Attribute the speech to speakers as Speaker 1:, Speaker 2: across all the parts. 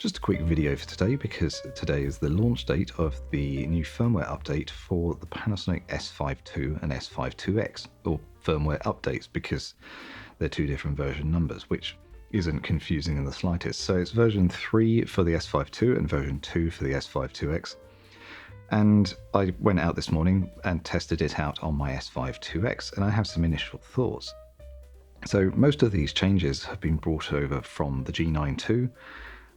Speaker 1: Just a quick video for today because today is the launch date of the new firmware update for the Panasonic S5II and S5IIX, or firmware updates because they're two different version numbers, which isn't confusing in the slightest. So it's version 3 for the S5II and version 2 for the S5IIX. And I went out this morning and tested it out on my S5IIX, and I have some initial thoughts. So most of these changes have been brought over from the G9 II,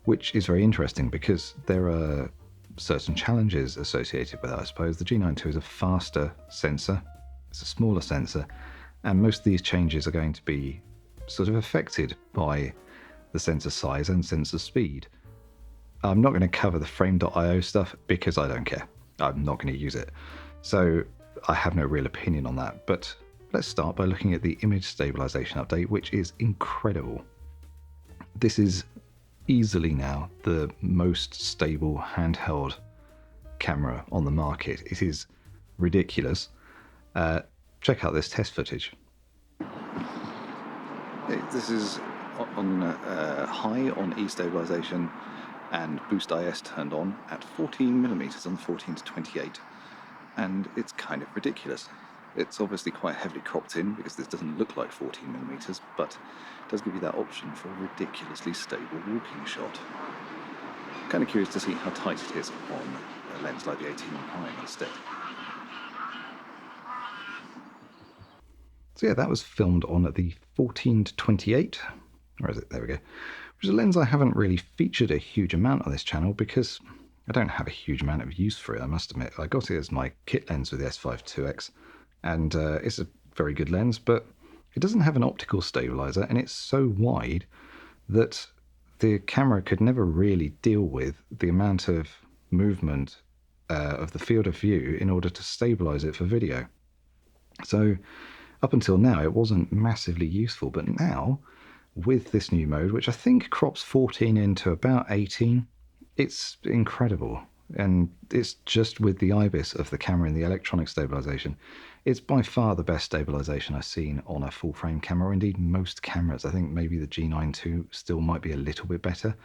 Speaker 1: which is very interesting because there are certain challenges associated with it, I suppose. The G9 II is a faster sensor, it's a smaller sensor, and most of these changes are going to be sort of affected by the sensor size and sensor speed. I'm not going to cover the frame.io stuff because I don't care. I'm not going to use it. So I have no real opinion on that, but let's start by looking at the image stabilization update, which is incredible. This is easily now the most stable handheld camera on the market. It is ridiculous. Check out this test footage. This is on high on E-stabilization and Boost IS turned on at 14mm on 14 to 28, and it's kind of ridiculous. It's obviously quite heavily cropped in because this doesn't look like 14mm, but it does give you that option for a ridiculously stable walking shot. I'm kind of curious to see how tight it is on a lens like the 18 Prime instead. So yeah, that was filmed on the 14 to 28, or is it? There we go. Which is a lens I haven't really featured a huge amount on this channel because I don't have a huge amount of use for it, I must admit. I got it as my kit lens with the S5IIX. And it's a very good lens, but it doesn't have an optical stabilizer, and it's so wide that the camera could never really deal with the amount of movement of the field of view in order to stabilize it for video. So up until now, it wasn't massively useful, but now with this new mode, which I think crops 14 into about 18, it's incredible. And it's just with the IBIS of the camera and the electronic stabilization. It's by far the best stabilization I've seen on a full frame camera, or indeed most cameras. I think maybe the G9 II still might be a little bit better,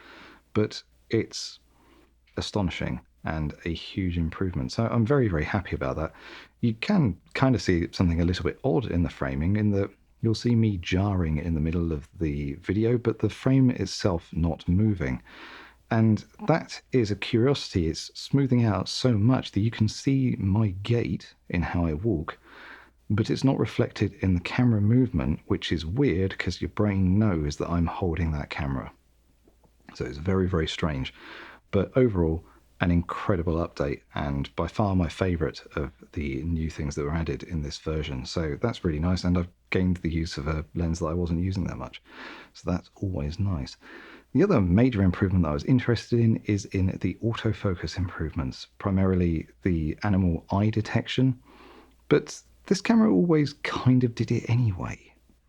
Speaker 1: but it's astonishing and a huge improvement. So I'm very, very happy about that. You can kind of see something a little bit odd in the framing in that you'll see me jarring in the middle of the video, but the frame itself not moving. And that is a curiosity. It's smoothing out so much that you can see my gait in how I walk, but it's not reflected in the camera movement, which is weird because your brain knows that I'm holding that camera. So it's very, very strange. But overall, an incredible update, and by far my favorite of the new things that were added in this version. So that's really nice, and I've gained the use of a lens that I wasn't using that much. So that's always nice. The other major improvement that I was interested in is in the autofocus improvements, primarily the animal eye detection. But this camera always kind of did it anyway,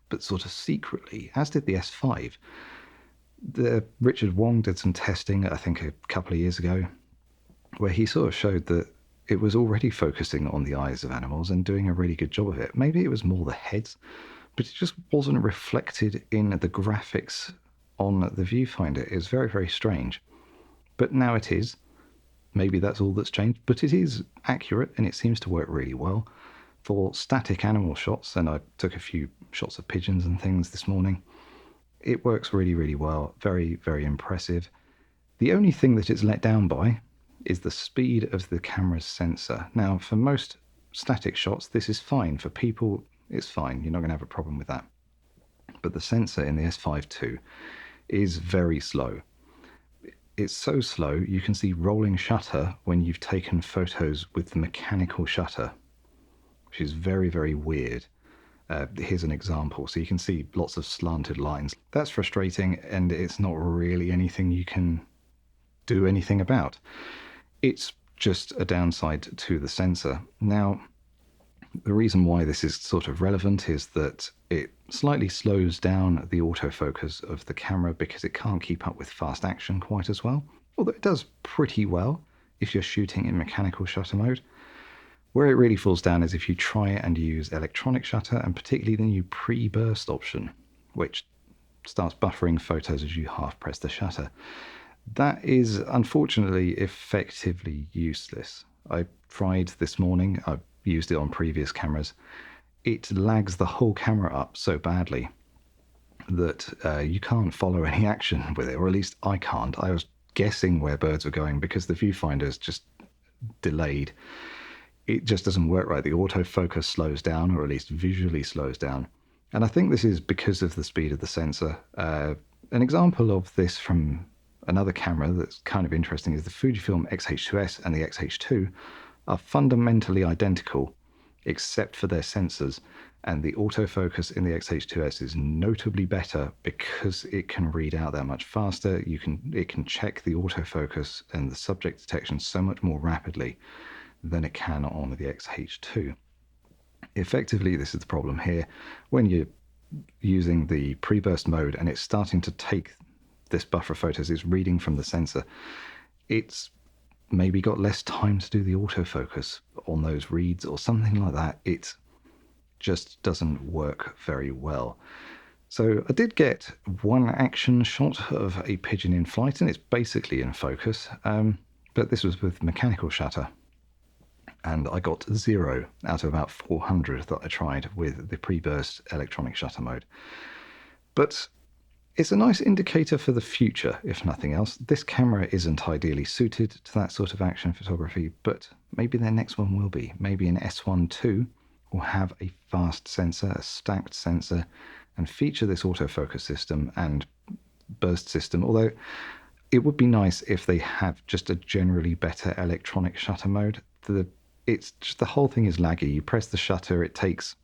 Speaker 1: but sort of secretly, as did the S5. Richard Wong did some testing, I think a couple of years ago, where he sort of showed that it was already focusing on the eyes of animals and doing a really good job of it. Maybe it was more the heads, but it just wasn't reflected in the graphics on the viewfinder. Is very, very strange, but now it is. Maybe that's all that's changed, but it is accurate and it seems to work really well for static animal shots. And I took a few shots of pigeons and things this morning. It works really, really well. Very, very impressive. The only thing that it's let down by is the speed of the camera's sensor. Now, for most static shots, this is fine. For people, it's fine. You're not going to have a problem with that. But the sensor in the S5II is very slow. It's so slow you can see rolling shutter when you've taken photos with the mechanical shutter, which is very, very weird. Here's an example. So you can see lots of slanted lines. That's frustrating, and it's not really anything you can do anything about. It's just a downside to the sensor. Now, the reason why this is sort of relevant is that it slightly slows down the autofocus of the camera because it can't keep up with fast action quite as well, although it does pretty well if you're shooting in mechanical shutter mode. Where it really falls down is if you try and use electronic shutter, and particularly the new pre-burst option, which starts buffering photos as you half press the shutter. That is unfortunately effectively useless. I tried this morning, I've used it on previous cameras. It lags the whole camera up so badly that you can't follow any action with it, or at least I can't. I was guessing where birds were going because the viewfinder's just delayed. It just doesn't work right. The autofocus slows down, or at least visually slows down. And I think this is because of the speed of the sensor. An example of this from another camera that's kind of interesting is the Fujifilm X-H2S and the X-H2 are fundamentally identical except for their sensors, and the autofocus in the X-H2S is notably better because it can read out that much faster. It can check the autofocus and the subject detection so much more rapidly than it can on the X-H2. Effectively, this is the problem here. When you're using the pre-burst mode and it's starting to take this buffer photos, it's reading from the sensor, it's maybe got less time to do the autofocus on those reads or something like that. It just doesn't work very well. So I did get one action shot of a pigeon in flight, and it's basically in focus, but this was with mechanical shutter. And I got 0 out of about 400 that I tried with the pre-burst electronic shutter mode. But it's a nice indicator for the future, if nothing else. This camera isn't ideally suited to that sort of action photography, but maybe their next one will be. Maybe an S5II will have a fast sensor, a stacked sensor, and feature this autofocus system and burst system, although it would be nice if they have just a generally better electronic shutter mode. It's just, the whole thing is laggy. You press the shutter, it takes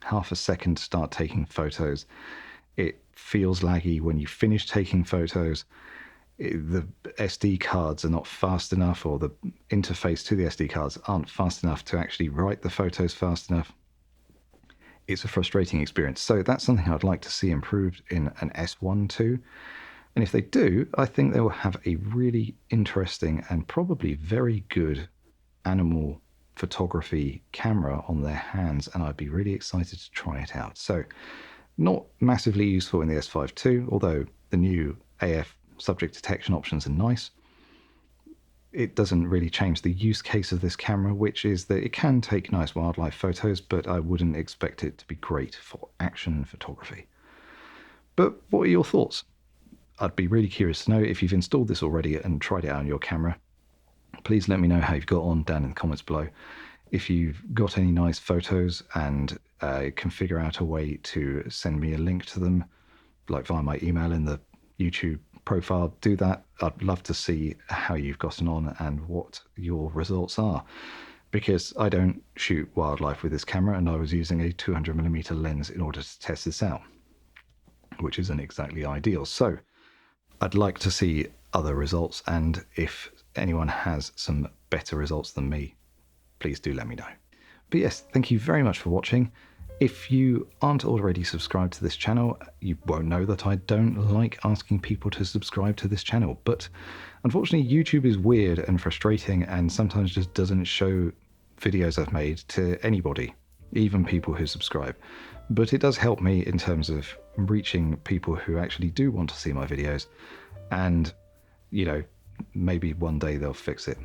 Speaker 1: half a second to start taking photos. It feels laggy when you finish taking photos. The SD cards are not fast enough, or the interface to the SD cards aren't fast enough to actually write the photos fast enough. It's a frustrating experience. So that's something I'd like to see improved in an S5II. And if they do, I think they will have a really interesting and probably very good animal photography camera on their hands, and I'd be really excited to try it out. So not massively useful in the S5II, although the new AF subject detection options are nice. It doesn't really change the use case of this camera, which is that it can take nice wildlife photos, but I wouldn't expect it to be great for action photography. But what are your thoughts? I'd be really curious to know if you've installed this already and tried it out on your camera. Please let me know how you've got on down in the comments below. If you've got any nice photos and can figure out a way to send me a link to them, like via my email in the YouTube profile, do that. I'd love to see how you've gotten on and what your results are, because I don't shoot wildlife with this camera, and I was using a 200mm lens in order to test this out, which isn't exactly ideal. So I'd like to see other results, and if anyone has some better results than me, please do let me know. But yes, thank you very much for watching. If you aren't already subscribed to this channel, you won't know that I don't like asking people to subscribe to this channel, but unfortunately YouTube is weird and frustrating and sometimes just doesn't show videos I've made to anybody, even people who subscribe. But it does help me in terms of reaching people who actually do want to see my videos, and maybe one day they'll fix it.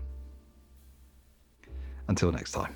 Speaker 1: Until next time.